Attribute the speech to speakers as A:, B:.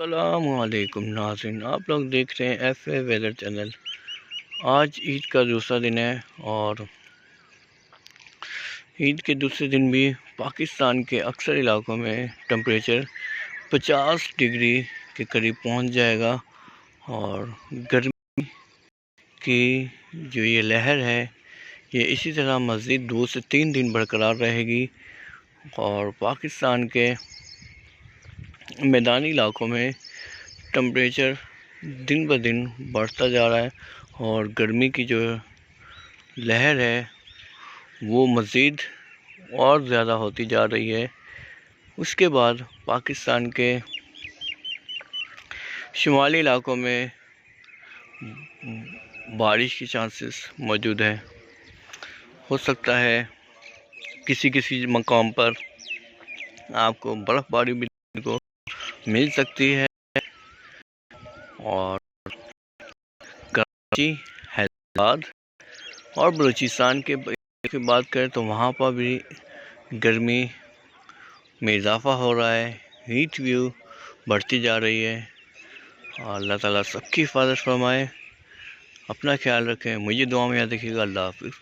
A: السلام علیکم ناظرین، آپ لوگ دیکھ رہے ہیں ایف اے ویدر چینل۔ آج عید کا دوسرا دن ہے اور عید کے دوسرے دن بھی پاکستان کے اکثر علاقوں میں ٹمپریچر 50 ڈگری کے قریب پہنچ جائے گا اور گرمی کی جو یہ لہر ہے یہ اسی طرح مزید 2 سے 3 دن برقرار رہے گی اور پاکستان کے میدانی علاقوں میں ٹمپریچر دن بہ دن بڑھتا جا رہا ہے اور گرمی کی جو لہر ہے وہ مزید اور زیادہ ہوتی جا رہی ہے۔ اس کے بعد پاکستان کے شمالی علاقوں میں بارش کی چانسز موجود ہیں۔ ہو سکتا ہے کسی مقام پر آپ کو برف باری بھی کو مل سکتی ہے اور کراچی، حیدرآباد اور بلوچستان کی بات کریں تو وہاں پر بھی گرمی میں اضافہ ہو رہا ہے، ہیٹ ویو بڑھتی جا رہی ہے اور اللہ تعالیٰ سب کی حفاظت فرمائے۔ اپنا خیال رکھیں، مجھے دعا میں یاد رکھیے گا۔ اللہ حافظ۔